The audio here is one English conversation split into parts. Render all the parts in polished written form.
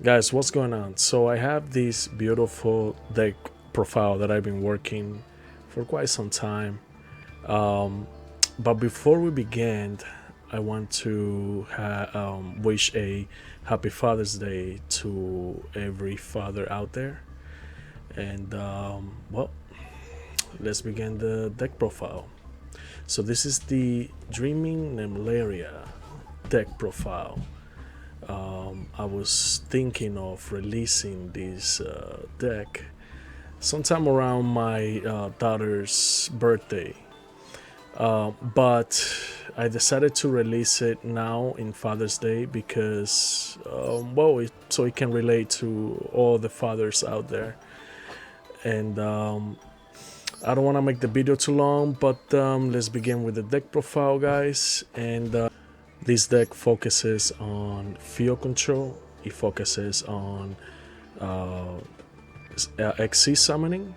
Guys, what's going on? So I have this beautiful deck profile that I've been working for quite some time. But before we begin, I want to wish a happy Father's Day to every father out there. And well, let's begin the deck profile. So this is the Dreaming Nemleria deck profile. I was thinking of releasing this deck sometime around my daughter's birthday, but I decided to release it now in Father's Day because, well, so it can relate to all the fathers out there. And I don't want to make the video too long, but let's begin with the deck profile, guys. And this deck focuses on field control. It focuses on XC summoning,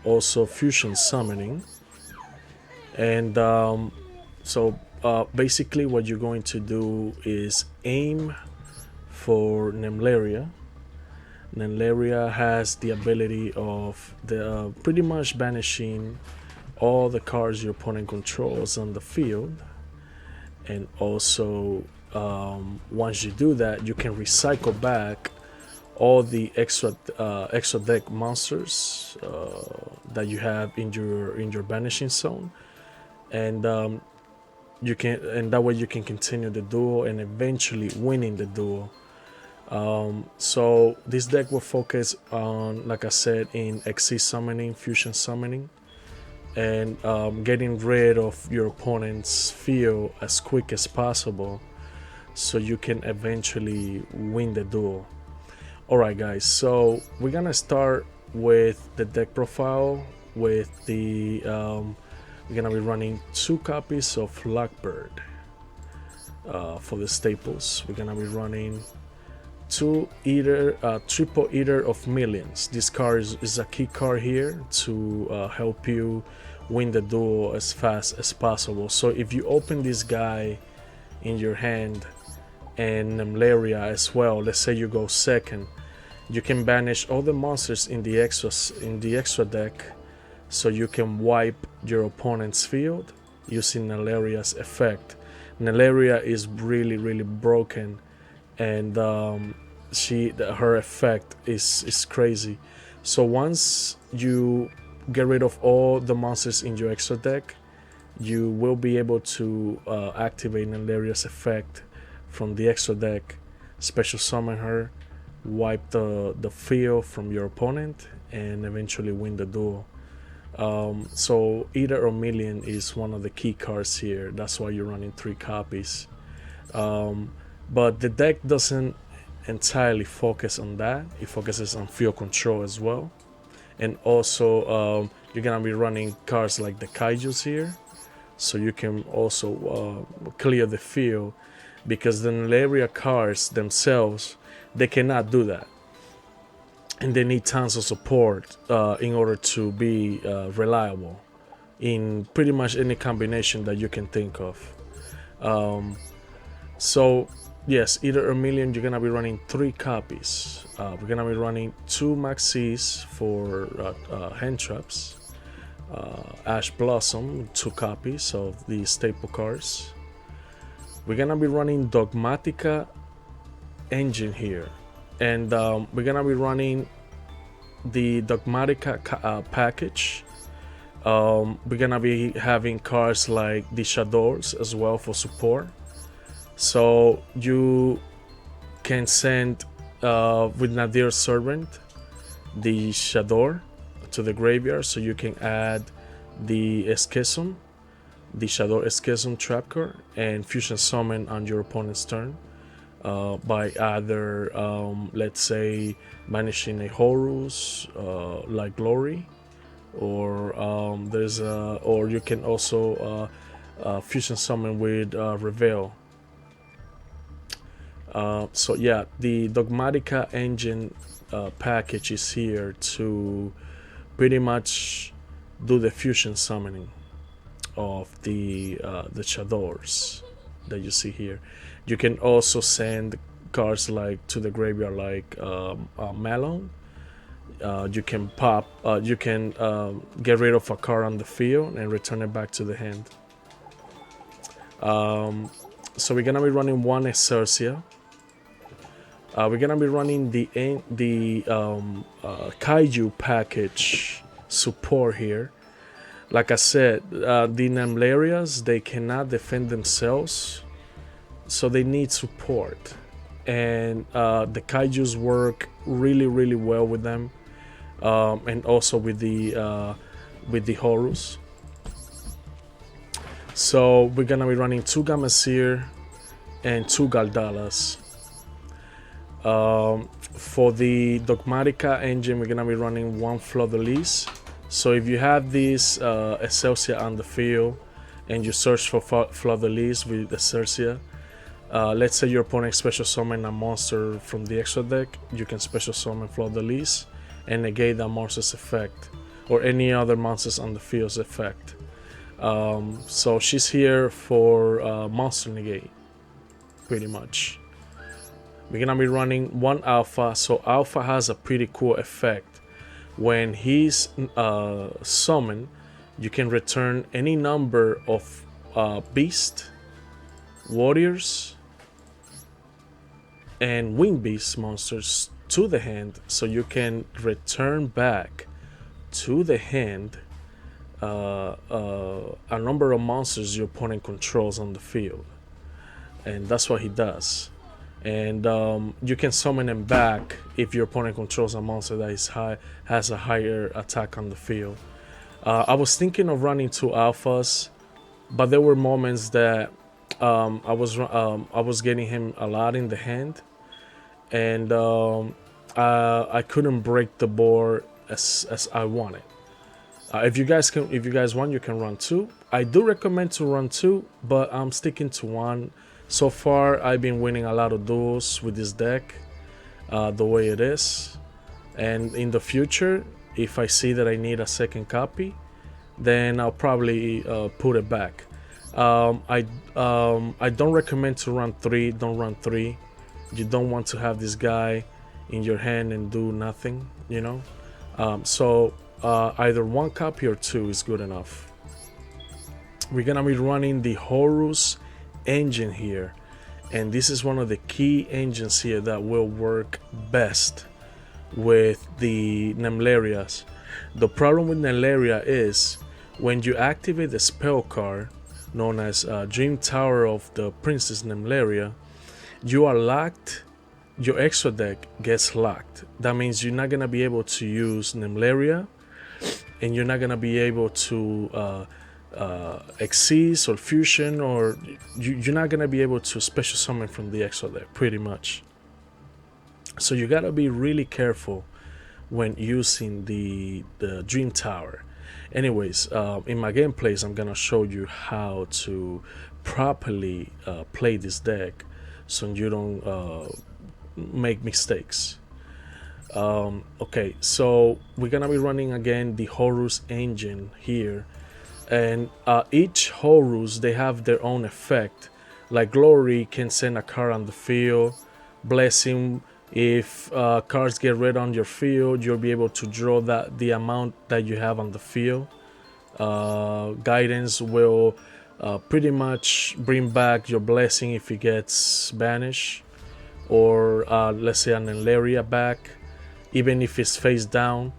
also fusion summoning. And so basically what you're going to do is aim for Nemleria. Nemleria has the ability of pretty much banishing all the cards your opponent controls on the field. And also once you do that, you can recycle back all the extra deck monsters that you have in your banishing zone, and you can, and that way you can continue the duel and eventually winning the duel. So this deck will focus on, like I said, in XC summoning, fusion summoning, and getting rid of your opponent's field as quick as possible so you can eventually win the duel. Alright guys, so we're gonna start with the deck profile with the we're gonna be running 2 copies of Blackbird for the staples. We're gonna be running 2 triple eater of millions. This card is a key card here to help you win the duel as fast as possible. So if you open this guy in your hand and Nemleria as well, let's say you go second, you can banish all the monsters in the extra deck, so you can wipe your opponent's field using Nemleria's effect. Nemleria is really broken, and her effect is crazy. So once you get rid of all the monsters in your extra deck, you will be able to activate Nemleria's effect from the extra deck, special summon her, wipe the field from your opponent, and eventually win the duel. So Eater of Million is one of the key cards here. That's why you're running 3 copies. But the deck doesn't entirely focus on that. It focuses on field control as well. And also you're gonna be running cards like the Kaijus here, so you can also clear the field, because the Nemleria cards themselves, they cannot do that, and they need tons of support in order to be reliable in pretty much any combination that you can think of. So yes, either a million, you're gonna be running 3 copies. We're gonna be running 2 maxis for hand traps, Ash Blossom, 2 copies of the staple cards. We're gonna be running Dogmatica engine here, and we're gonna be running the Dogmatica package. We're gonna be having cards like the Shadows as well for support, so you can send with Nadir's Servant the Shadow to the graveyard, so you can add the Schism, the Shadow Schism trap card, and fusion summon on your opponent's turn by either let's say banishing a Horus like Glory, or or you can also fusion summon with Reveal. So yeah, the Dogmatica engine package is here to pretty much do the fusion summoning. of the Chadors that you see here. You can also send cards like to the graveyard, like Melon. You can get rid of a card on the field and return it back to the hand. So we're gonna be running one Exercia. We're gonna be running the Kaiju package support here. Like I said, the Nemlerias, they cannot defend themselves, so they need support. And the Kaijus work really well with them, and also with the Horus. So we're gonna be running 2 Gamazir and 2 Galdalas. For the Dogmatica engine, we're gonna be running 1 Fleur-de-Lis. So if you have this Excelsior on the field and you search for Fleur-de-Lis with Excelsior, let's say your opponent special summon a monster from the extra deck, you can special summon Fleur-de-Lis and negate that monster's effect, or any other monsters on the field's effect. So she's here for monster negate, pretty much. We're gonna be running 1 Alpha. So Alpha has a pretty cool effect. When he's summoned, you can return any number of beast, warriors, and winged beast monsters to the hand, so you can return back to the hand a number of monsters your opponent controls on the field. And that's what he does. And you can summon him back if your opponent controls a monster that is has a higher attack on the field. I was thinking of running 2 alphas, but there were moments that I was getting him a lot in the hand, and I couldn't break the board as I wanted. If you guys want, you can run 2. I do recommend to run 2, but I'm sticking to 1. So far, I've been winning a lot of duels with this deck, the way it is. And in the future, if I see that I need a second copy, then I'll probably put it back. I don't recommend to run 3. Don't run 3. You don't want to have this guy in your hand and do nothing, you know. So either 1 copy or 2 is good enough. We're gonna be running the Horus engine here, and this is one of the key engines here that will work best with the Nemlerias. The problem with Nemleria is when you activate the spell card known as Dream Tower of the Princess Nemleria, you are locked. Your extra deck gets locked. That means you're not gonna be able to use Nemleria, and you're not gonna be able to Xyz or Fusion, or you're not gonna be able to special summon from the extra deck, pretty much. So you gotta be really careful when using the Dream Tower. Anyways, in my gameplays, I'm gonna show you how to properly play this deck so you don't make mistakes. Okay, so we're gonna be running again the Horus engine here, and each Horus, they have their own effect. Like Glory can send a card on the field. Blessing, if cards get red on your field, you'll be able to draw the amount that you have on the field. Guidance will pretty much bring back your Blessing if it gets banished, or let's say an Nemleria back, even if it's face down,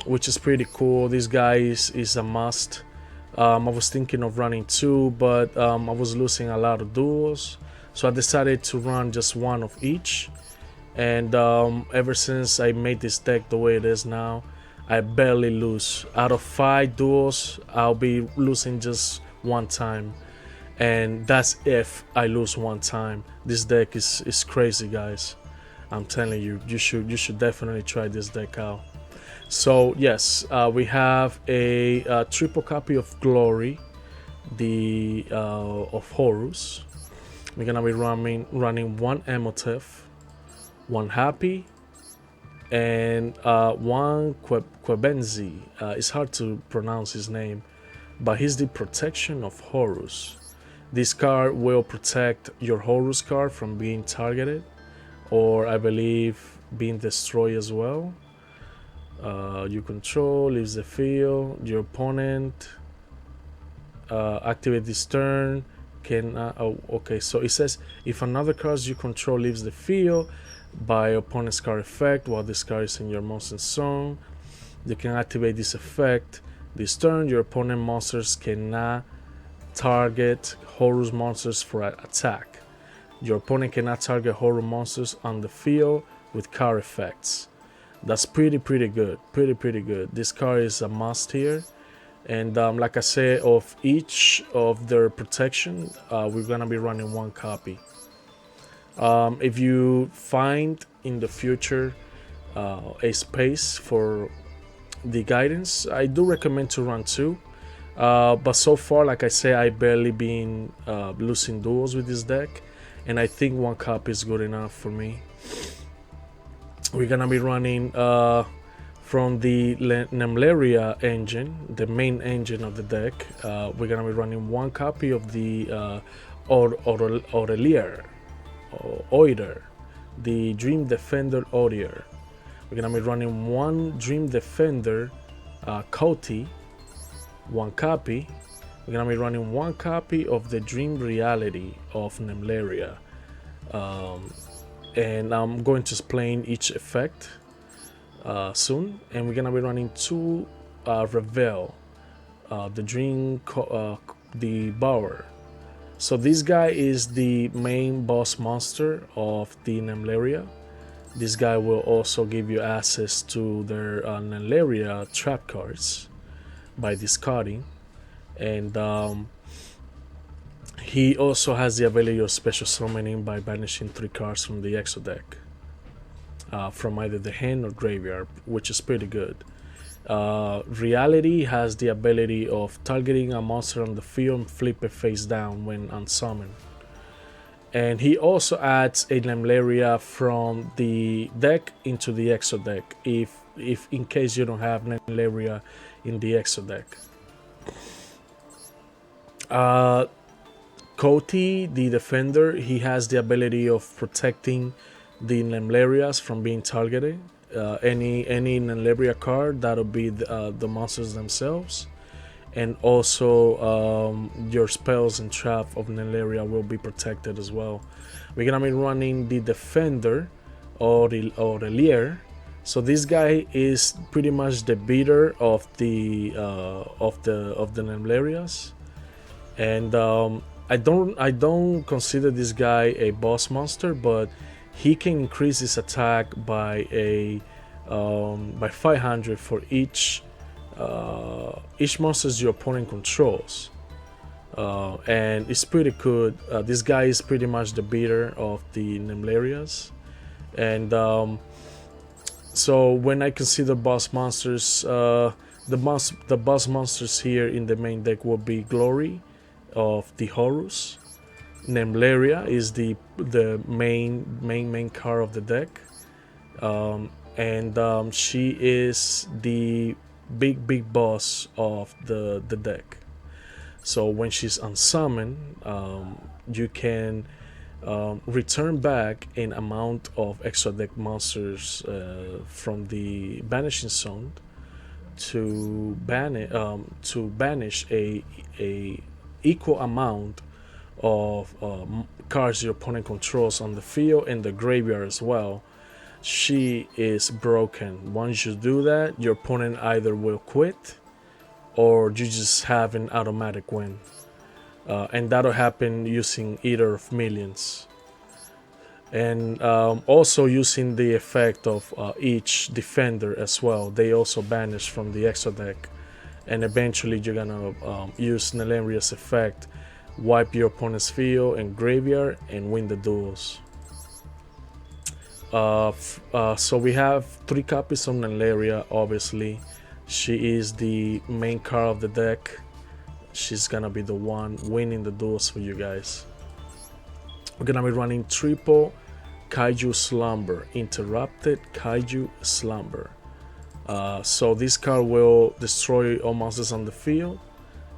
which is pretty cool. This guy is a must. I was thinking of running 2, but I was losing a lot of duels, so I decided to run just 1 of each. And ever since I made this deck the way it is now, I barely lose. Out of 5 duels, I'll be losing just 1 time, and that's if I lose 1 time. This deck is crazy, guys. I'm telling you, you should definitely try this deck out. So yes, we have a triple copy of Glory, the of Horus. We're gonna be running 1 Emotif, 1 Happy, and 1 Kwebenzi. It's hard to pronounce his name, but he's the protection of Horus. This card will protect your Horus card from being targeted, or I believe being destroyed as well. You control, leaves the field, your opponent activate this turn can okay, so it says if another card you control leaves the field by opponent's card effect while this card is in your monster zone, you can activate this effect this turn. Your opponent monsters cannot target Horus monsters for an attack. Your opponent cannot target Horus monsters on the field with card effects. That's pretty good, pretty good. This card is a must here. And like I said, of each of their protection, we're gonna be running one copy. If you find in the future a space for the guidance, I do recommend to run two. But so far, like I say, I barely been losing duels with this deck, and I think one copy is good enough for me. We're gonna be running from the Nemleria engine, the main engine of the deck. We're gonna be running one copy of the Oider, the Dream Defender Oider. We're gonna be running one Dream Defender Koti, one copy. We're gonna be running one copy of the Dream Reality of Nemleria. And I'm going to explain each effect soon. And we're gonna be running two Reveal, the Dream, the Bower. So this guy is the main boss monster of the Nemleria. This guy will also give you access to their Nemleria trap cards by discarding, and he also has the ability of special summoning by banishing 3 cards from the exo deck, from either the hand or graveyard, which is pretty good. Reality has the ability of targeting a monster on the field and flip it face down when unsummoned. And he also adds a Nemleria from the deck into the exo deck if in case you don't have Nemleria in the exo deck. Koti, the defender, he has the ability of protecting the Nemlerias from being targeted. Any Nemleria card, that'll be the monsters themselves, and also your spells and trap of Nemleria will be protected as well. We're gonna be running the defender or the Leer. So this guy is pretty much the beater of the Nemlerias, and I don't consider this guy a boss monster, but he can increase his attack by 500 for each monsters your opponent controls, and it's pretty good. This guy is pretty much the beater of the Nemlerias, and so when I consider boss monsters, the boss monsters here in the main deck will be Glory of the Horus. Nemleria is the main card of the deck, and she is the big boss of the deck. So when she's unsummoned, you can return back an amount of extra deck monsters from the banishing zone to banish a equal amount of cards your opponent controls on the field and the graveyard as well. She is broken. Once you do that, your opponent either will quit or you just have an automatic win, and that'll happen using Eater of Millions, and also using the effect of each defender as well. They also banish from the extra deck, and eventually you're gonna use Nemleria's effect, wipe your opponent's field and graveyard, and win the duels. So we have 3 copies of Nemleria. Obviously, she is the main card of the deck. She's gonna be the one winning the duels for you guys. We're gonna be running triple Kaiju Slumber, Interrupted Kaiju Slumber. So this card will destroy all monsters on the field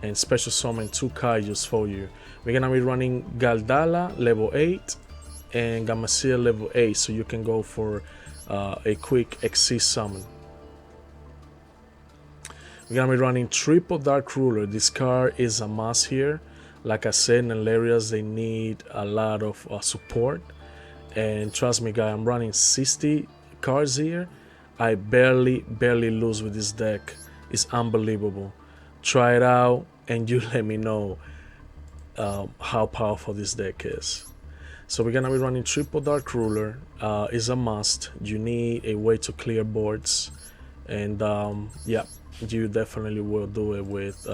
and special summon 2 Kaijus for you. We're gonna be running Galdala level 8 and Gamasia level 8, so you can go for a quick XC summon. We're gonna be running triple Dark Ruler. This card is a must here. Like I said, Nemlerias, they need a lot of support, and trust me guys, I'm running 60 cards here. I barely lose with this deck. It's unbelievable. Try it out and you let me know how powerful this deck is. So we're gonna be running triple Dark Ruler. Is a must. You need a way to clear boards, and yeah, you definitely will do it with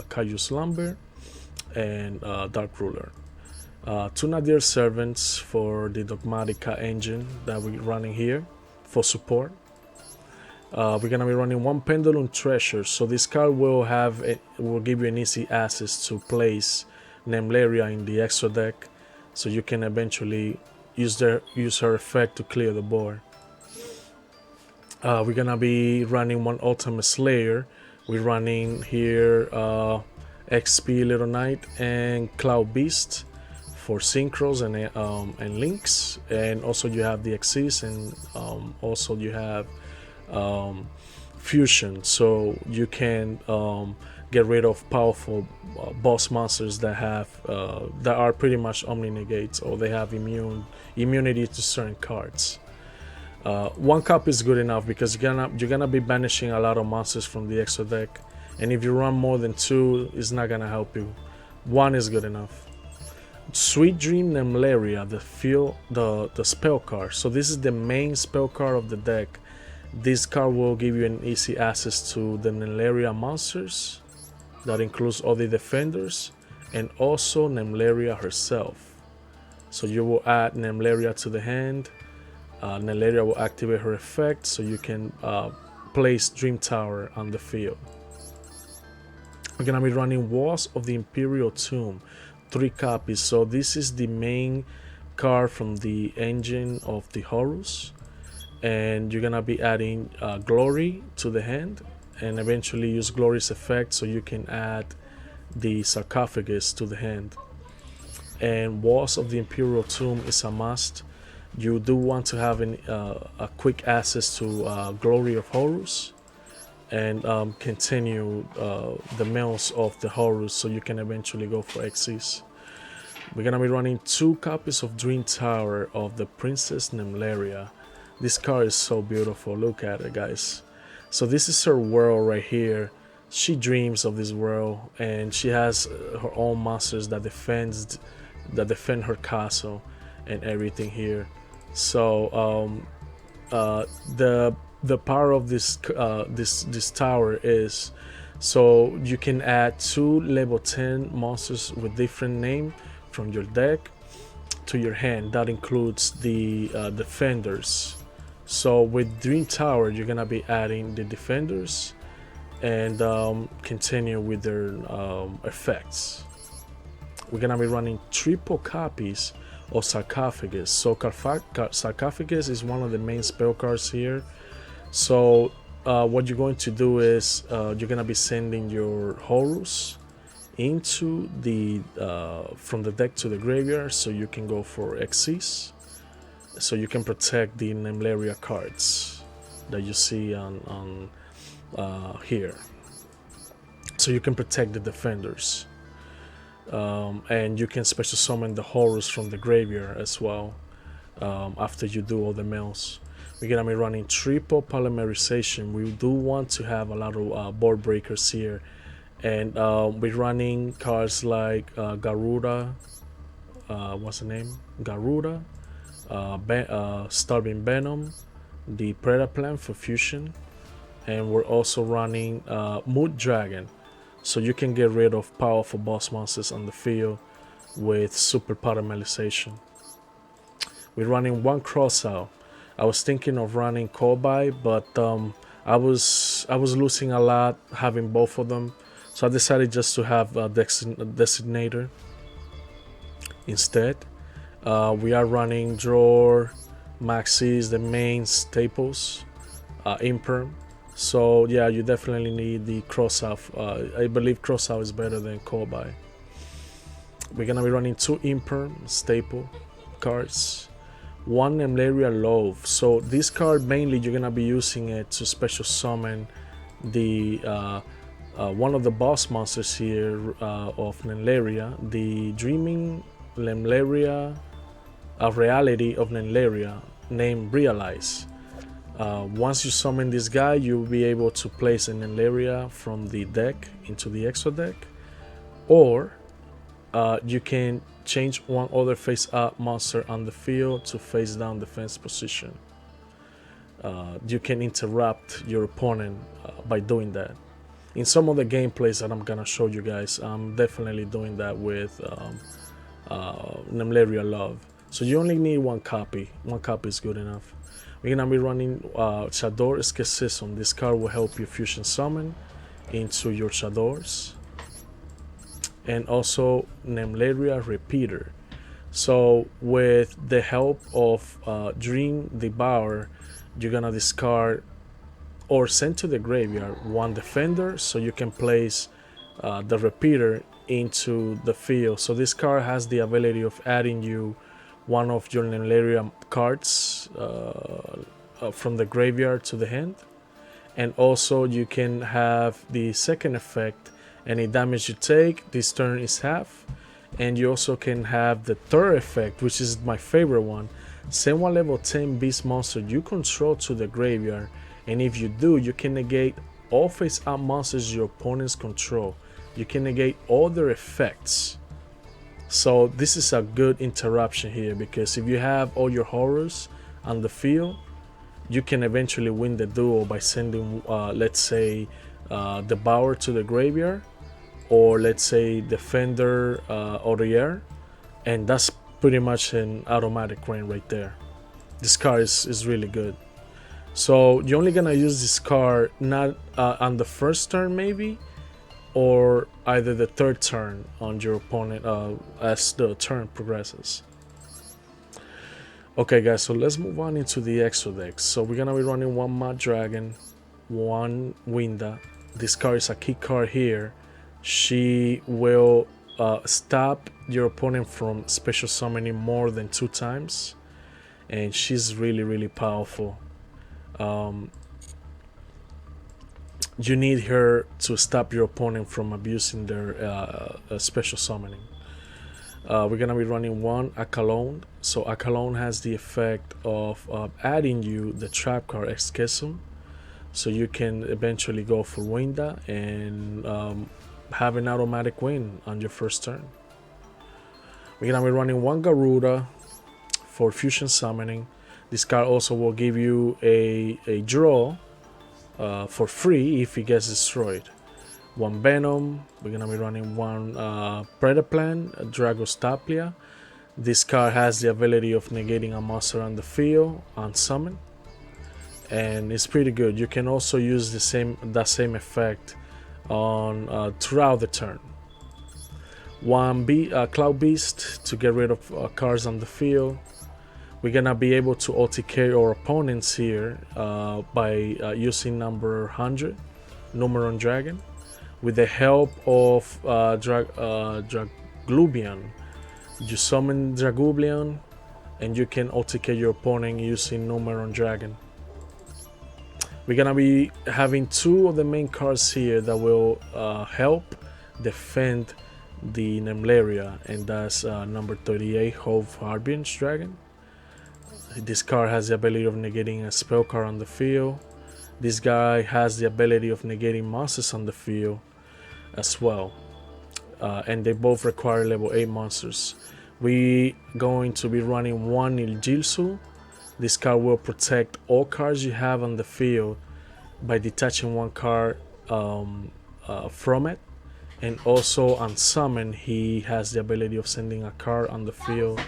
Kaiju Slumber and Dark Ruler. 2 Nadir Servants for the Dogmatica engine that we're running here for support. We're gonna be running 1 Pendulum Treasure, so this card will give you an easy access to place Nemleria in the extra deck, so you can eventually use her effect to clear the board. We're gonna be running 1 Ultimate Slayer. We're running here XP Little Knight and Cloud Beast for synchros and links, and also you have the Xyz, and also you have fusion, so you can get rid of powerful boss monsters that are pretty much omni negates, or they have immunity to certain cards. 1 cup is good enough because you're gonna be banishing a lot of monsters from the extra deck, and if you run more than 2, it's not gonna help you. 1 is good enough. Sweet Dream Nemleria, the spell card. So this is the main spell card of the deck. This card will give you an easy access to the Nemleria monsters. That includes all the defenders and also Nemleria herself. So you will add Nemleria to the hand. Nemleria will activate her effect, so you can place Dream Tower on the field. We're gonna be running Walls of the Imperial Tomb, 3 copies. So this is the main card from the engine of the Horus, and you're gonna be adding Glory to the hand, and eventually use Glory's effect so you can add the Sarcophagus to the hand. And Walls of the Imperial Tomb is a must. You do want to have a quick access to Glory of Horus, and continue the mills of the Horus so you can eventually go for Xyz. We're gonna be running 2 copies of Dream Tower of the Princess Nemleria. This card is so beautiful. Look at it, guys. So this is her world right here. She dreams of this world, and she has her own monsters that defend her castle and everything here. So the power of this tower is, so you can add 2 level 10 monsters with different name from your deck to your hand. That includes the defenders. So with Dream Tower, you're gonna be adding the defenders and continue with their effects. We're gonna be running triple copies of Sarcophagus. So Sarcophagus is one of the main spell cards here. So what you're going to do is you're gonna be sending your Horus into the from the deck to the graveyard, so you can go for Xyz, so you can protect the Nemleria cards that you see on here. So you can protect the defenders, and you can special summon the Horus from the graveyard as well after you do all the mills. We're gonna be running triple polymerization. We do want to have a lot of board breakers here, and we're running cards like Garuda, what's the name? Garuda, Starving Venom, the Predaplan for fusion, and we're also running Mood Dragon, so you can get rid of powerful boss monsters on the field with super polymerization. We're running 1 Crossout. I was thinking of running Kobai, but I was losing a lot having both of them, so I decided just to have a Designator instead. We are running Drawer, Maxis, the main staples, Imperm. So yeah, you definitely need the cross out. I believe cross out is better than call by. We're gonna be running 2 imperm staple cards, 1 Nemleria Love. So this card mainly you're gonna be using it to special summon the one of the boss monsters here of Nemleria, the Dreaming Nemleria, a reality of Nemleria named Realize. Once you summon this guy, you'll be able to place an Nemleria from the deck into the extra deck, or you can change one other face up monster on the field to face down defense position. You can interrupt your opponent by doing that. In some of the gameplays that I'm gonna show you guys, I'm definitely doing that with Nemleria Love. So you only need 1 copy. 1 copy is good enough. We're gonna be running Shador Escapism. This card will help you fusion summon into your Shadors. And also Nemleria Repeater. So with the help of Dream Devour, you're gonna discard or send to the graveyard 1 defender, so you can place the repeater into the field. So this card has the ability of adding you one of your Nemleria cards from the graveyard to the hand, and also you can have the second effect. Any damage you take this turn is half, and you also can have the third effect, which is my favorite one. Send 1 level 10 beast monster you control to the graveyard, and if you do, you can negate all face up monsters your opponents control. You can negate all their effects. So this is a good interruption here, because if you have all your horrors on the field, you can eventually win the duel by sending let's say Devour to the graveyard, or let's say Defender Aurier, and that's pretty much an automatic win right there. This card is really good. So you're only gonna use this card not on the first turn maybe, or either the third turn on your opponent as the turn progresses. Okay guys, so let's move on into the extra decks. So we're gonna be running 1 Mad Dragon, 1 Winda. This card is a key card here. She will stop your opponent from special summoning more than 2 times, and she's really powerful. You need her to stop your opponent from abusing their special summoning. We're gonna be running 1 Akalone. So Akalone has the effect of adding you the trap card Escapism, so you can eventually go for Winda and have an automatic win on your first turn. We're gonna be running 1 Garuda for fusion summoning. This card also will give you a draw for free if it gets destroyed. 1 Venom. We're gonna be running 1 Predaplan, Dragostaplia. This card has the ability of negating a monster on the field on summon, and it's pretty good. You can also use that same effect on throughout the turn. 1 Cloud Beast to get rid of cards on the field. We're gonna be able to OTK our opponents here by using number 100, Numeron Dragon. With the help of Draglubian, you summon Dragublian and you can OTK your opponent using Numeron Dragon. We're gonna be having 2 of the main cards here that will help defend the Nemleria, and that's number 38, Hove Harbin's Dragon. This card has the ability of negating a spell card on the field. This guy has the ability of negating monsters on the field as well, and they both require level 8 monsters. We going to be running 1 Iljilsu. This card will protect all cards you have on the field by detaching 1 card from it, and also on summon he has the ability of sending a card on the field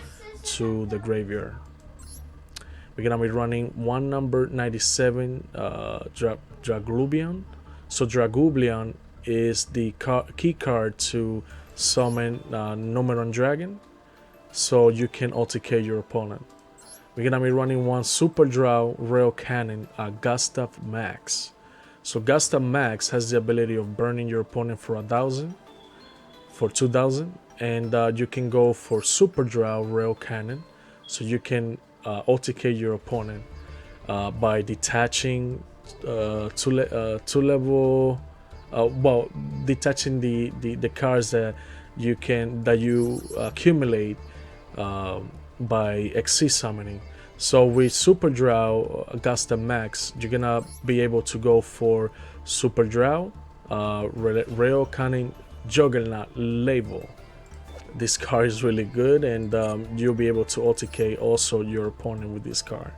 to the graveyard. We're gonna be running 1 number 97 Draglubian. So Dragublian is the key card to summon Numeron Dragon, so you can OTK your opponent. We're gonna be running 1 Super Draw Rail Cannon, Gustav Max. So Gasta Max has the ability of burning your opponent for 1,000, for 2,000, and you can go for Super Drow Rail Cannon, so you can OTK your opponent by detaching two level, well, detaching the cards that you accumulate by XC summoning. So with Super Drow Gasta Max, you're gonna be able to go for Super Drow, Rail Cannon Juggernaut Label. This card is really good, and you'll be able to OTK also your opponent with this card.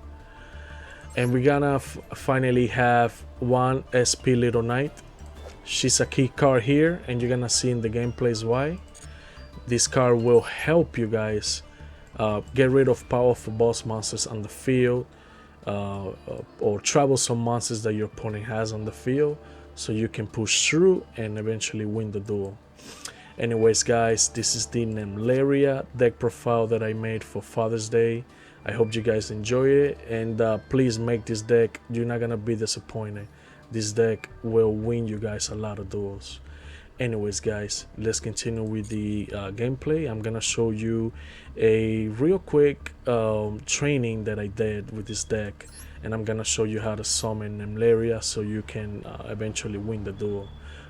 And we're gonna finally have one SP Little Knight. She's a key card here, and you're gonna see in the gameplays why. This card will help you guys get rid of powerful boss monsters on the field, or troublesome monsters that your opponent has on the field, so you can push through and eventually win the duel. Anyways guys, this is the Nemleria deck profile that I made for Father's Day. I hope you guys enjoy it, and please make this deck. You're not gonna be disappointed. This deck will win you guys a lot of duels. Anyways guys, let's continue with the gameplay. I'm gonna show you a real quick training that I did with this deck, and I'm gonna show you how to summon Nemleria so you can eventually win the duel.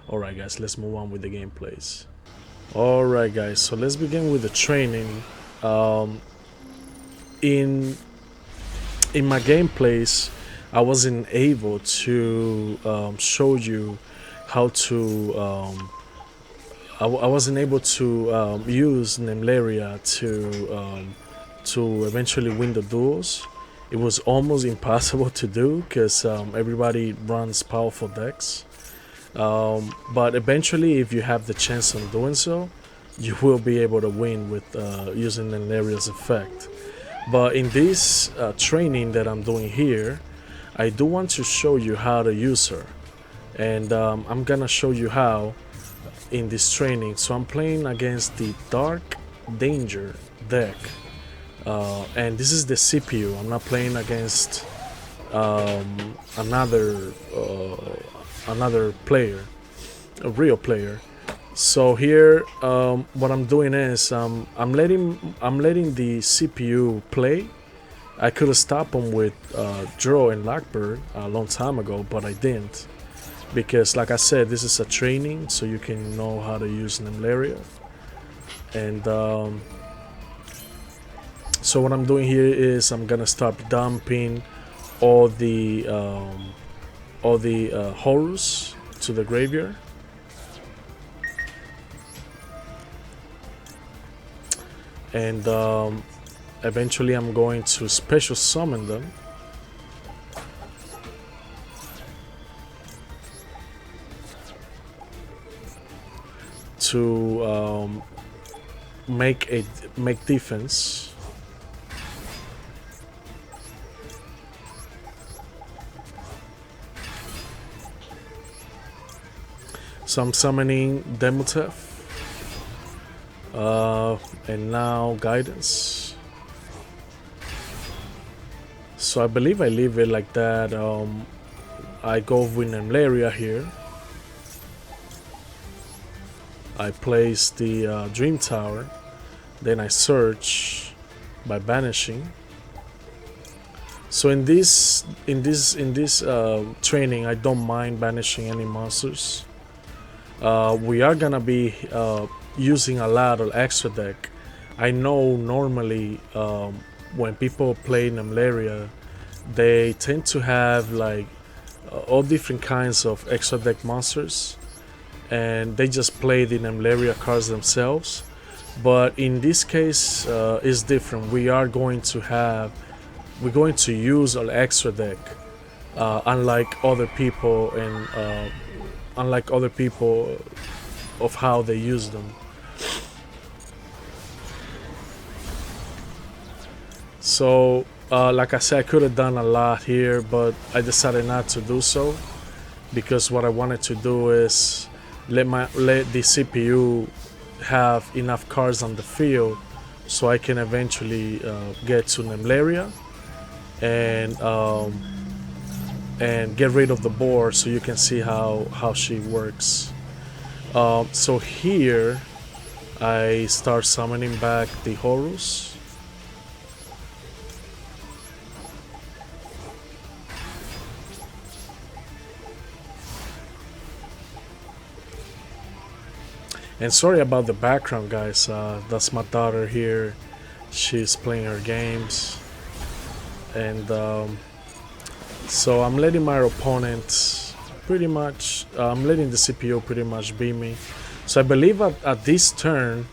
Alright guys, let's move on with the gameplays. Alright guys, so let's begin with the training. In my gameplays, I wasn't able to show you how to I wasn't able to use Nemleria to eventually win the duels. It was almost impossible to do because everybody runs powerful decks. But eventually, if you have the chance on doing so, you will be able to win with using Nemleria's effect. But in this training that I'm doing here, I do want to show you how to use her, and I'm gonna show you how in this training. So I'm playing against the Dark Danger deck, and this is the CPU. I'm not playing against another player, a real player. So here, what I'm doing is I'm letting the CPU play. I could have stopped him with Draw and Lockbird a long time ago, but I didn't, because like I said, this is a training so you can know how to use Nemleria. And so what I'm doing here is I'm gonna start dumping all the horrors to the graveyard. And eventually I'm going to special summon them to make defense. So I'm summoning Demotef, and now Guidance. So I believe I leave it like that. I go with Nemleria here. I place the Dream Tower, then I search by banishing. So in this training, I don't mind banishing any monsters. We are gonna be using a lot of extra deck. I know normally when people play Nemleria, they tend to have like all different kinds of extra deck monsters, and they just play the Nemleria cards themselves. But in this case, it's different. We're going to use an extra deck, unlike other people, and unlike other people of how they use them. So like I said, I could have done a lot here, but I decided not to do so, because what I wanted to do is let the CPU have enough cards on the field so I can eventually get to Nemleria, and and get rid of the board so you can see how she works. So here I start summoning back the Horus. And sorry about the background, guys. That's my daughter here. She's playing her games. And so I'm letting my opponent pretty much, I'm letting the CPU pretty much beat me. So I believe at this turn,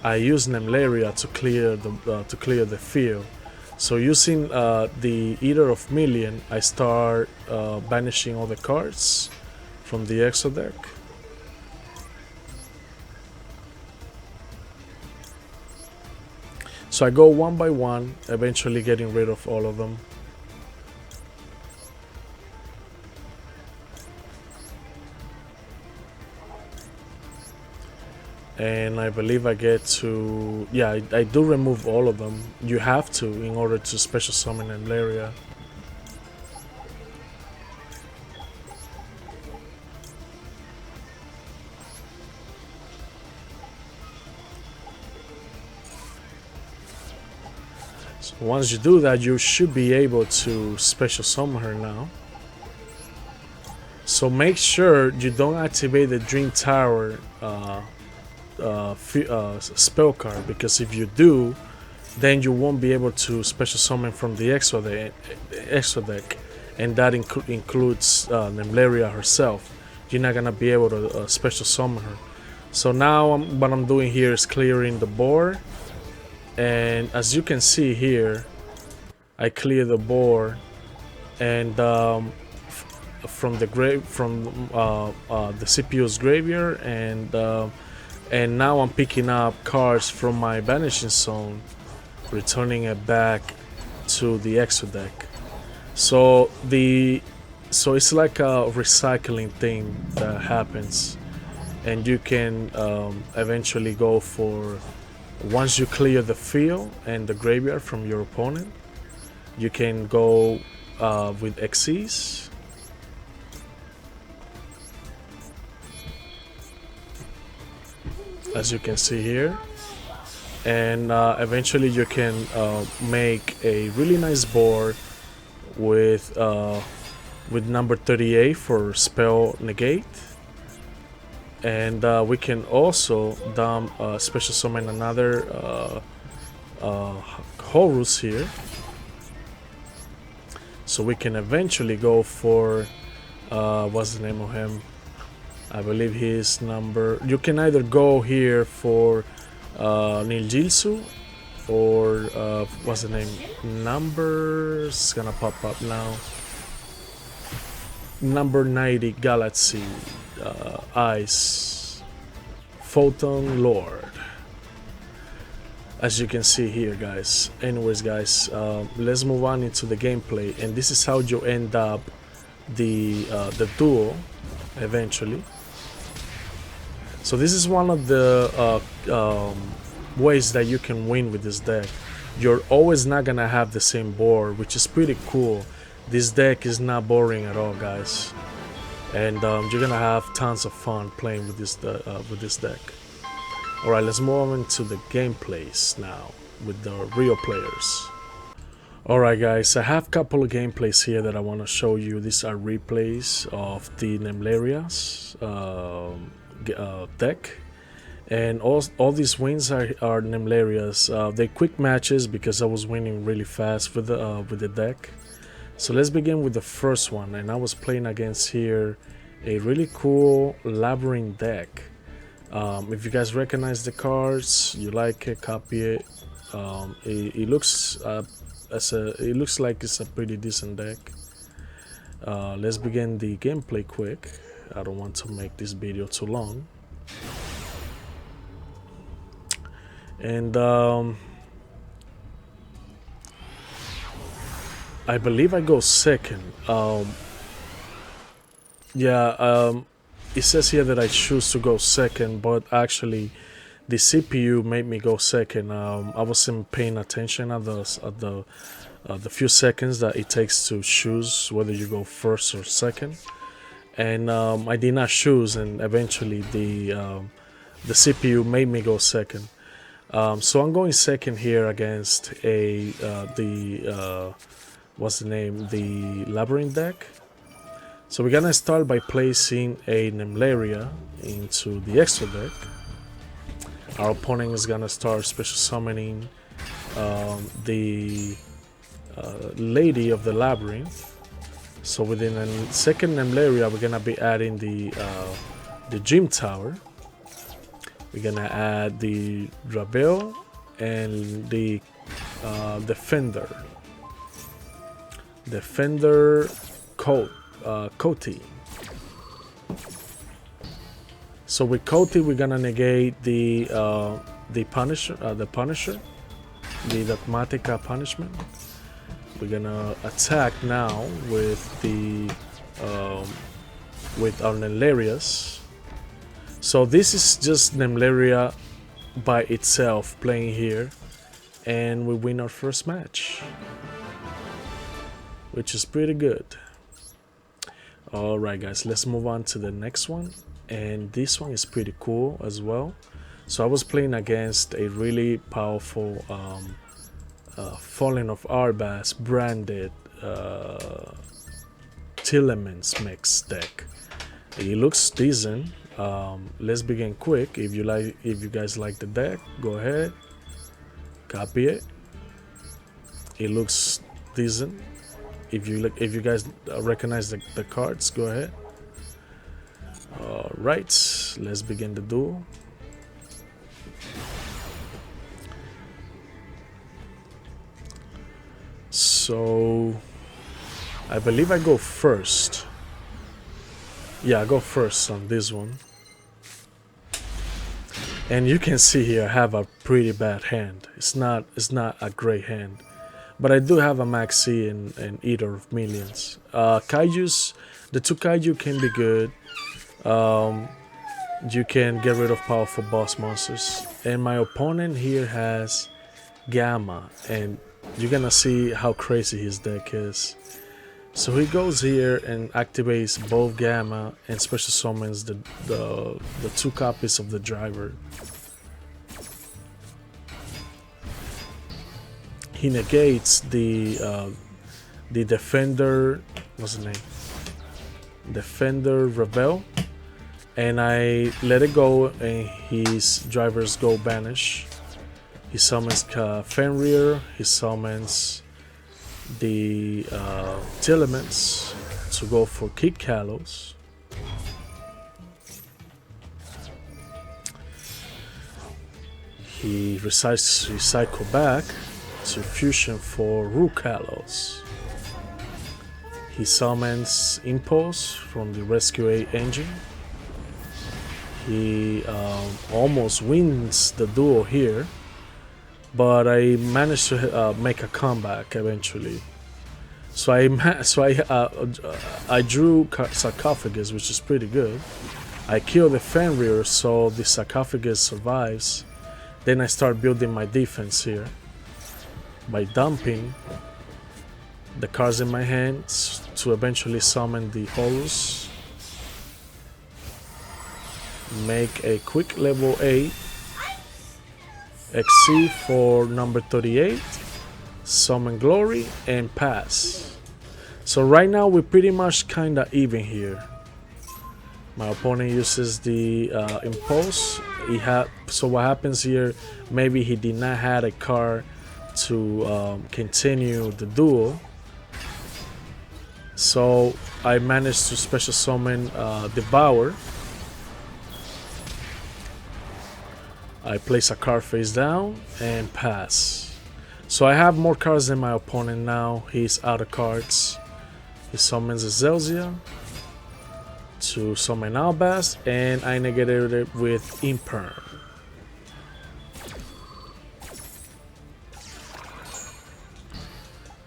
I use Nemleria to clear the field. So using the Eater of Million, I start banishing all the cards from the exo deck. So I go one by one, eventually getting rid of all of them. And I believe I get to, yeah, I do remove all of them. You have to in order to special summon Nemleria. So once you do that, you should be able to special summon her now. So make sure you don't activate the Dream Tower spell card, because if you do, then you won't be able to special summon from the exo deck, and that includes Nemleria herself. You're not gonna be able to special summon her. So now what I'm doing here is clearing the board, and as you can see here, I clear the board, and from the CPU's graveyard, and now I'm picking up cards from my banishing zone, returning it back to the exo deck. So it's like a recycling thing that happens, and you can eventually go for, once you clear the field and the graveyard from your opponent, you can go with Xyz. As you can see here, and eventually you can make a really nice board with number 38 for spell negate, and we can also dump special summon another Horus here, so we can eventually go for what's the name of him? I believe his number. You can either go here for Niljilsu or what's the name? Number's gonna pop up now. Number 90 Galaxy Ice Photon Lord. As you can see here, guys. Anyways, guys, let's move on into the gameplay, and this is how you end up the duel eventually. So this is one of the ways that you can win with this deck. You're always not gonna have the same board, which is pretty cool. This deck is not boring at all, guys, and you're gonna have tons of fun playing with this deck. All right, let's move on to the gameplays now with the real players. All right, guys, I have a couple of gameplays here that I want to show you. These are replays of the Nemleria's deck, and all these wins are Nemleria's. They're quick matches because I was winning really fast with the deck. So let's begin with the first one, and I was playing against here a really cool Labyrinth deck. If you guys recognize the cards, you like it, copy it. It looks like it's a pretty decent deck. Let's begin the gameplay quick. I don't want to make this video too long. And I believe I go second. It says here that I choose to go second, but actually the CPU made me go second. I wasn't paying attention at the the few seconds that it takes to choose whether you go first or second. And I did not choose, and eventually the CPU made me go second. So I'm going second here against what's the name? The Labyrinth deck. So we're gonna start by placing a Nemleria into the extra deck. Our opponent is gonna start special summoning the Lady of the Labyrinth. So within a second Nemleria, we're gonna be adding the Gym Tower. We're gonna add the Rabel and the Defender Koti. So with Koti, we're gonna negate the Punisher, the Dogmatica Punishment. We're gonna attack now with our Nemlerias. So this is just Nemleria by itself playing here, and we win our first match, which is pretty good. Alright guys, let's move on to the next one, and this one is pretty cool as well. So I was playing against a really powerful Fallen of Arbas branded Tillemans mix deck. It looks decent. Let's begin quick. If you guys like the deck, go ahead, copy it. It looks decent. If you guys recognize the cards, go ahead. All right, let's begin the duel. So I believe I go first. Yeah, I go first on this one. And you can see here I have a pretty bad hand. It's not a great hand. But I do have a Maxi and Eater of Millions. Kaijus, the two Kaiju can be good. You can get rid of powerful boss monsters. And my opponent here has Gamma, and you're gonna see how crazy his deck is. So he goes here and activates both Gamma and special summons the two copies of the driver. He negates the Defender, what's the name? Defender Rebel, and I let it go, and his drivers go banish. He summons Fenrir, he summons the Tillemans to go for Kick Kalos. He recycle back to fusion for Rukalos. He summons Impulse from the Rescue 8 engine. He almost wins the duel here, but I managed to make a comeback eventually. So I drew Sarcophagus, which is pretty good. I kill the Fenrir, so the Sarcophagus survives. Then I start building my defense here by dumping the cards in my hands to eventually summon the Horus. Make a quick level 8 XC for number 38, summon Glory, and pass. So right now we're pretty much kinda even here. My opponent uses the Impulse. So what happens here, maybe he did not have a card to continue the duel. So I managed to special summon Devour. I place a card face down and pass. So I have more cards than my opponent now. He's out of cards. He summons Zelzia to summon Albaz, and I negated it with Imperm.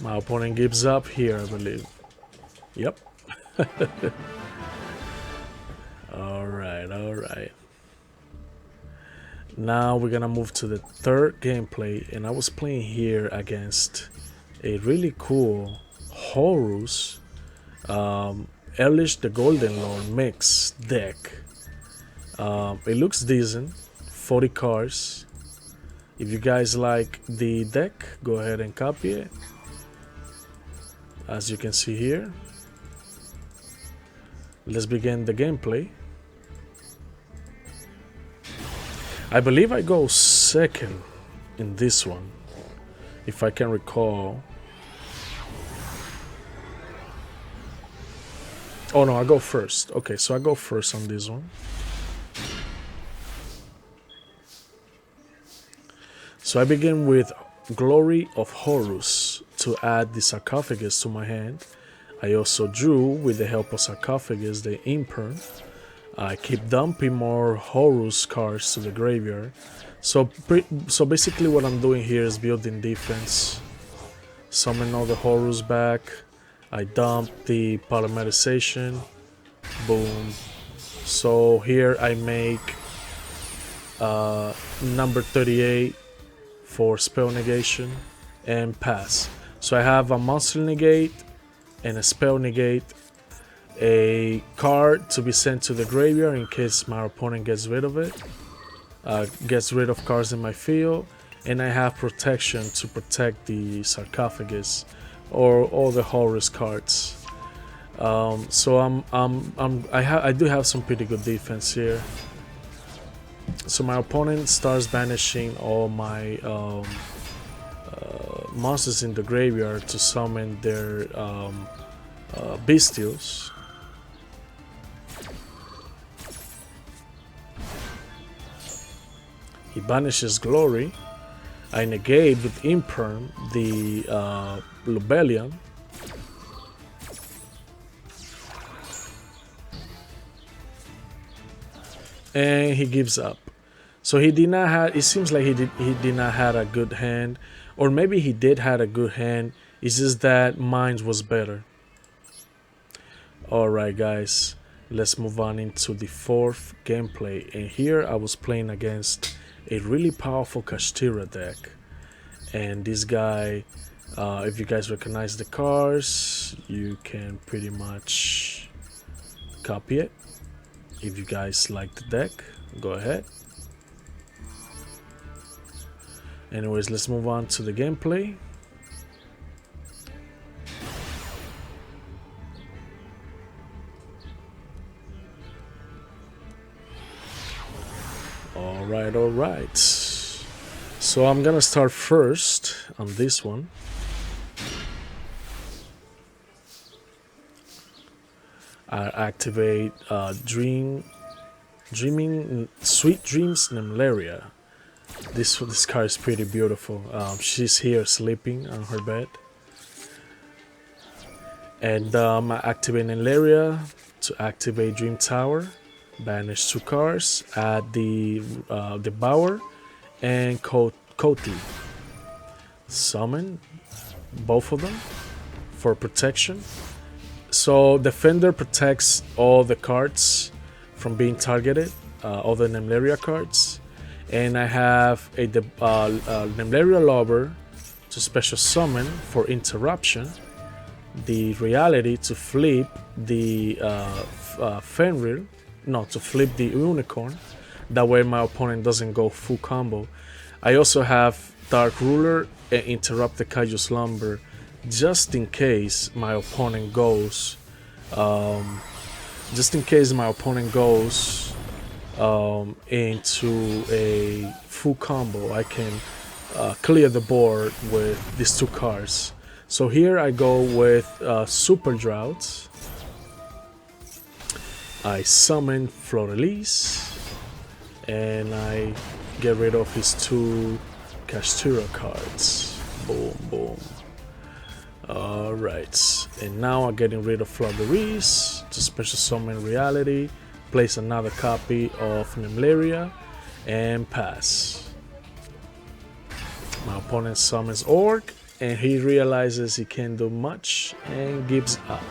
My opponent gives up here, I believe. Yep. Alright. Now we're gonna move to the third gameplay, and I was playing here against a really cool Horus Elish the Golden Lord mix deck. It looks decent, 40 cards. If you guys like the deck, go ahead and copy it. As you can see here, let's begin the gameplay. I believe I go second in this one, if I can recall. Oh no, I go first. Okay, so I go first on this one. So I begin with Glory of Horus to add the sarcophagus to my hand. I also drew, with the help of sarcophagus, the imperm. I keep dumping more Horus cards to the graveyard. So basically what I'm doing here is building defense. Summon all the Horus back. I dump the polymerization. Boom. So here I make number 38 for spell negation and pass. So I have a monster negate and a spell negate, a card to be sent to the graveyard in case my opponent gets rid of it, gets rid of cards in my field, and I have protection to protect the sarcophagus or all the Horus cards. So I do have some pretty good defense here. So my opponent starts banishing all my monsters in the graveyard to summon their bestials. He banishes Glory. I negate with Imperm the Lubellion. And he gives up. So he did not have. It seems like he did not have a good hand, or maybe he did have a good hand. It's just that mine was better. All right, guys, let's move on into the fourth gameplay. And here I was playing against a really powerful Kashtira deck, and this guy, if you guys recognize the cards, you can pretty much copy it. If you guys like the deck, go ahead. Anyways, let's move on to the gameplay. All right. So I'm gonna start first on this one. I activate Dreaming Sweet Dreams Nemleria. This card is pretty beautiful. She's here sleeping on her bed, and I activate Nemleria to activate Dream Tower, banish 2 cards, add the Bower and Koti. Summon both of them for protection. So Defender protects all the cards from being targeted, all the Nemleria cards. And I have a Nemleria Lover to special summon for interruption, the Reality to flip the Fenrir, no, to flip the Unicorn. That way my opponent doesn't go full combo. I also have Dark Ruler and interrupt the Kaiju Slumber, just in case my opponent goes into a full combo. I can clear the board with these 2 cards. So here I go with Super Drought. I summon Florelise, and I get rid of his 2 Kashtira cards. Boom, boom. Alright, and now I'm getting rid of Florelise to special summon Reality, place another copy of Nemleria, and pass. My opponent summons Orc, and he realizes he can't do much and gives up.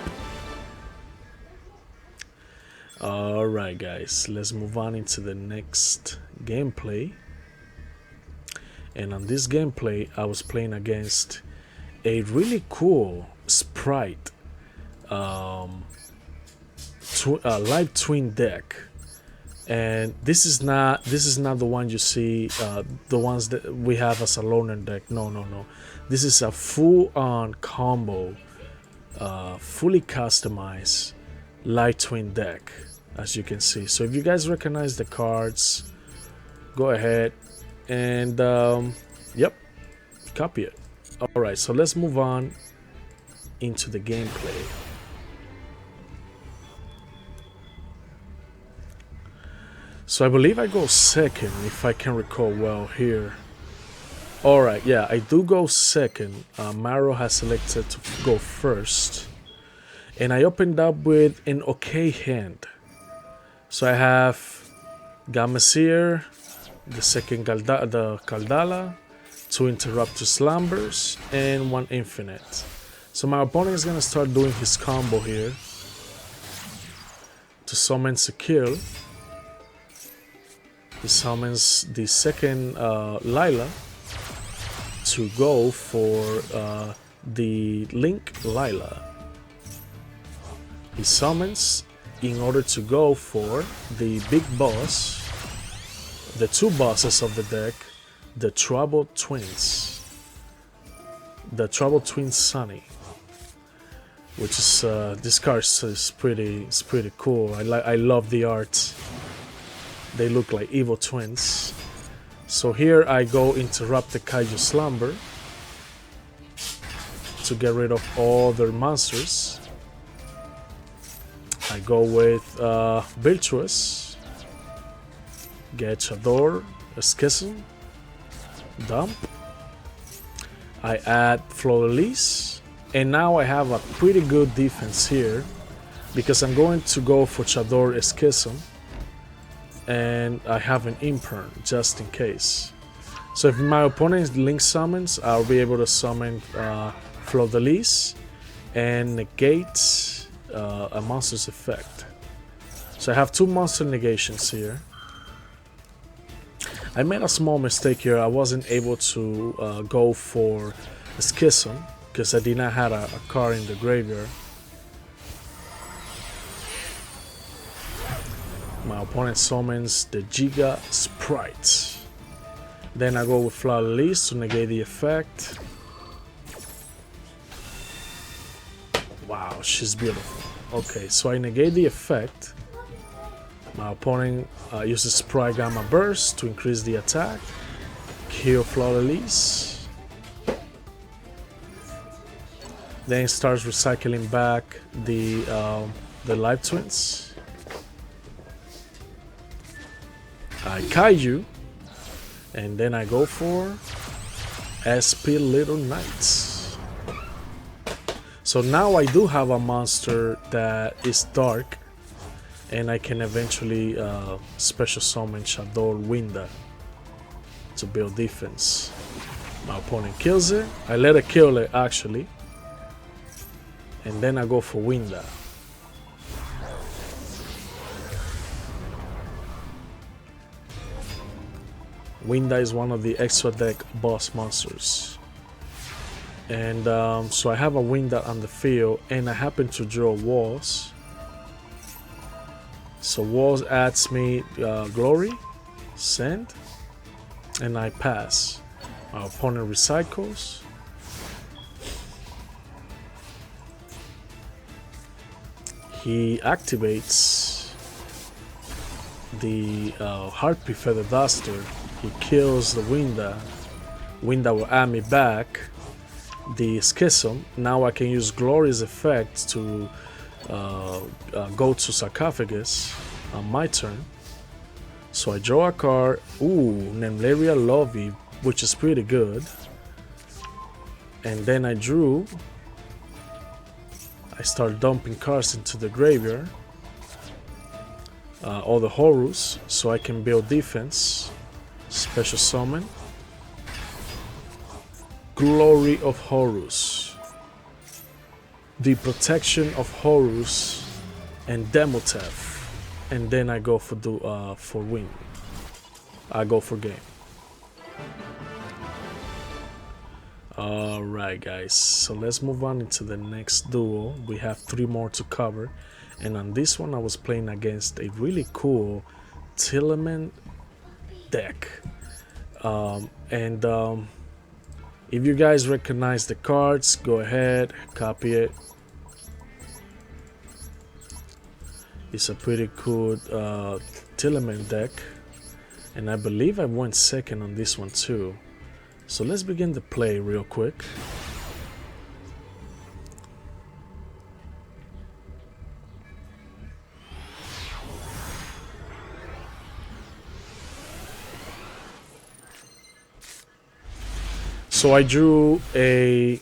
Alright guys, let's move on into the next gameplay. And on this gameplay I was playing against a really cool sprite live twin deck. And this is not the one you see, the ones that we have as a loner deck. No. This is a full-on combo, fully customized light twin deck, as you can see. So if you guys recognize the cards, go ahead and yep, copy it. All right, so let's move on into the gameplay. So I believe I go second, if I can recall well here. Alright, yeah, I do go second. Maro has selected to go first. And I opened up with an okay hand. So I have Gamasier, the second the Kaldala, 2 Interrupted Slumbers, and 1 Infinite. So my opponent is going to start doing his combo here to summon Sekil. He summons the second Lila to go for the Link Lila. He summons in order to go for the big boss, the 2 bosses of the deck, the Trouble Twins. The Trouble Twins Sunny, which is this card is pretty cool. I love the art. They look like evil twins. So here I go interrupt the Kaiju Slumber to get rid of all their monsters. I go with Virtuous, get Chador, Schism, dump. I add Fleur-de-Lis, and now I have a pretty good defense here because I'm going to go for Chador Schism. And I have an imperm just in case. So if my opponent Link summons, I'll be able to summon Fleur-de-Lis and negate a monster's effect. So I have 2 monster negations here. I made a small mistake here. I wasn't able to go for a Schism because I did not have a card in the graveyard. My opponent summons the Giga Sprite. Then I go with Fleur-de-Lis to negate the effect. Wow, she's beautiful. Okay, so I negate the effect. My opponent uses Sprite Gamma Burst to increase the attack. Kill Fleur-de-Lis. Then starts recycling back the Live Twins. I Kaiju, and then I go for SP Little Knights. So now I do have a monster that is dark, and I can eventually special summon Shadow Winda to build defense. My opponent kills it. I let it kill it actually, and then I go for Winda. Winda is one of the extra deck boss monsters. And so I have a Winda on the field, and I happen to draw Walls. So Walls adds me Glory, Send, and I pass. My opponent recycles. He activates the Harpy Feather Duster. He kills the Winda. Winda will add me back the Schism. Now I can use Glory's effect to go to Sarcophagus on my turn. So I draw a card. Ooh, Nemleria Lovey, which is pretty good. And then I start dumping cards into the graveyard. All the Horus, so I can build defense. Special summon. Glory of Horus. The protection of Horus and Demotep. And then I go for win. I go for game. Alright guys, so let's move on into the next duel. We have 3 more to cover, and on this one I was playing against a really cool Nemleria deck. If you guys recognize the cards, go ahead, copy it. It's a pretty cool Nemleria deck, and I believe I went second on this one too. So let's begin the play real quick. So I drew a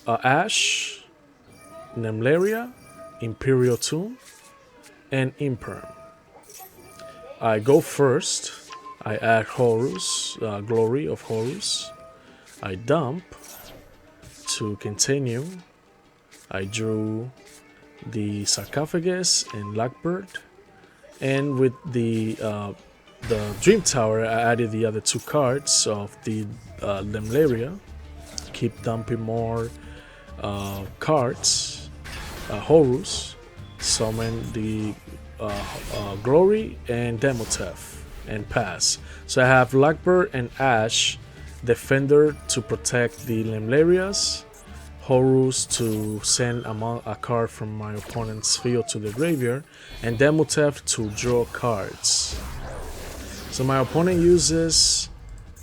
Ash, Nemleria, Imperial Tomb, and Imperm. I go first. I add Horus, Glory of Horus. I dump to continue. I drew the Sarcophagus and Blackbird, and with the Dream Tower, I added the other 2 cards of the Nemleria. Keep dumping more cards. Horus, summon the Glory and Demotef, and pass. So I have Blackbird and Ash, Defender to protect the Nemlerias, Horus to send a card from my opponent's field to the graveyard, and Demotef to draw cards. So my opponent uses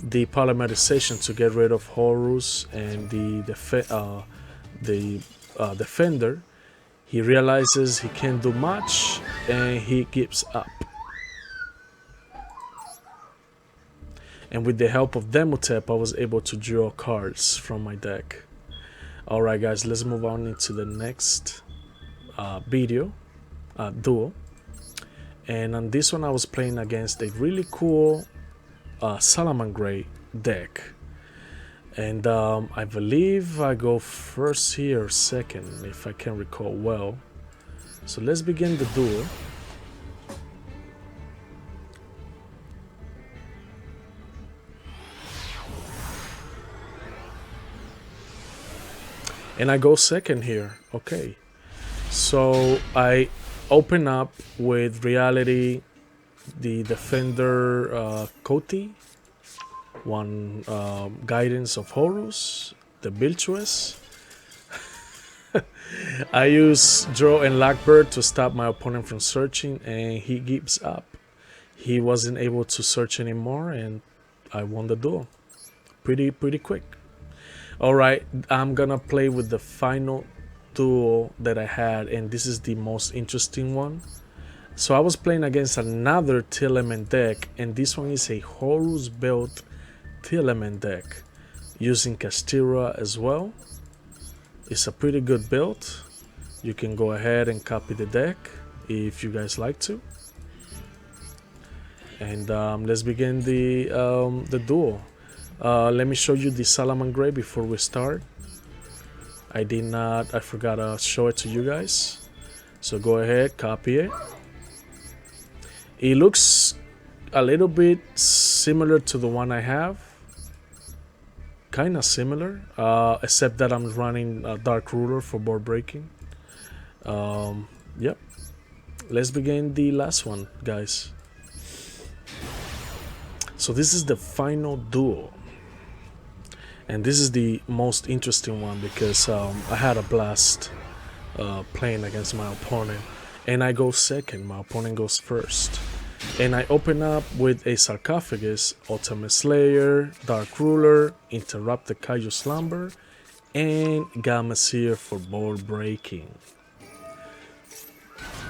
the polymerization to get rid of Horus and the Defender. He realizes he can't do much and he gives up. And with the help of Demotep, I was able to draw cards from my deck. Alright guys, let's move on into the next duel. And on this one I was playing against a really cool Salamangreat deck. And I believe I go first here or second, if I can recall well. So let's begin the duel. And I go second here. Okay. So I open up with Reality, the Defender Koti, 1 Guidance of Horus, the Viltruous. I use Draw and Blackbird to stop my opponent from searching, and he gives up. He wasn't able to search anymore, and I won the duel. Pretty quick. Alright, I'm gonna play with the final duel that I had, and this is the most interesting one. So I was playing against another Nemleria deck, and this one is a Horus built Nemleria deck using Castira as well. It's a pretty good build. You can go ahead and copy the deck if you guys like to. And let's begin the duel. Let me show you the Salamangreat before we start. I forgot to show it to you guys. So go ahead, copy it. It looks a little bit similar to the one I have. Kinda similar, except that I'm running a Dark Ruler for board breaking. Yep. Let's begin the last one, guys. So this is the final duel. And this is the most interesting one because I had a blast playing against my opponent. And I go second, my opponent goes first. And I open up with a Sarcophagus, Ultimate Slayer, Dark Ruler, Interrupt the Kaiju Slumber, and Gamma Seer for board breaking.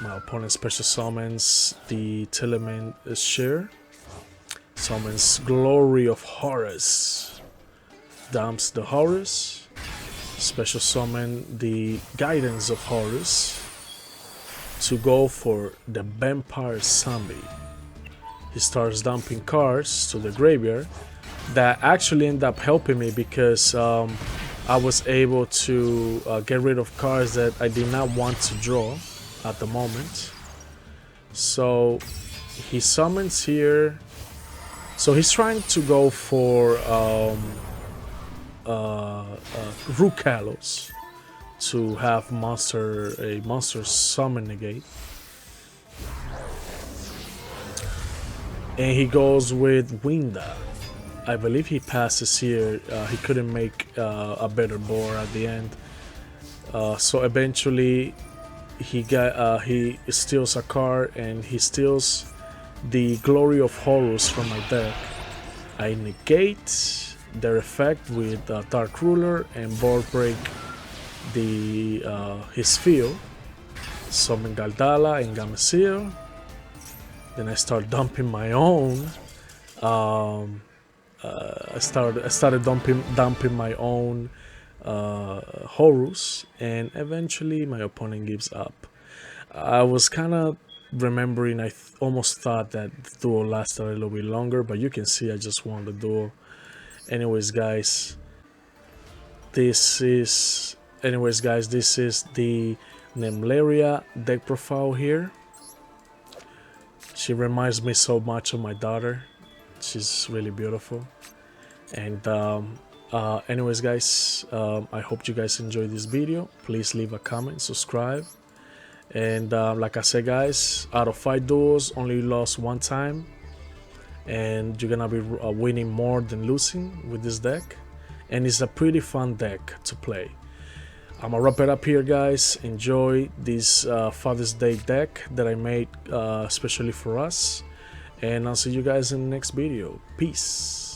My opponent special summons the Telement Share, summons Glory of Horus, dumps the Horus, special summon the Guidance of Horus to go for the Vampire Zombie. He starts dumping cards to the graveyard that actually end up helping me because I was able to get rid of cards that I did not want to draw at the moment. So he summons here. So he's trying to go for Rukalos to have a monster summon negate. And he goes with Winda. I believe he passes here. He couldn't make a better board at the end. So eventually he steals a card, and he steals the Glory of Horus from my deck. I negate their effect with Dark Ruler and board break his field. Summon Galdala and Gameciel. Then I start dumping my own. I started dumping my own Horus, and eventually my opponent gives up. I was kind of remembering, I almost thought that the duel lasted a little bit longer, but you can see I just won the duel. Anyways, guys, this is the Nemleria deck profile here. She reminds me so much of my daughter. She's really beautiful. And anyways, guys, I hope you guys enjoyed this video. Please leave a comment, subscribe. And like I said, guys, out of 5 duels, only lost 1 time. And you're gonna be winning more than losing with this deck. And it's a pretty fun deck to play. I'm gonna wrap it up here, guys. Enjoy this Father's Day deck that I made especially for us. And I'll see you guys in the next video. Peace.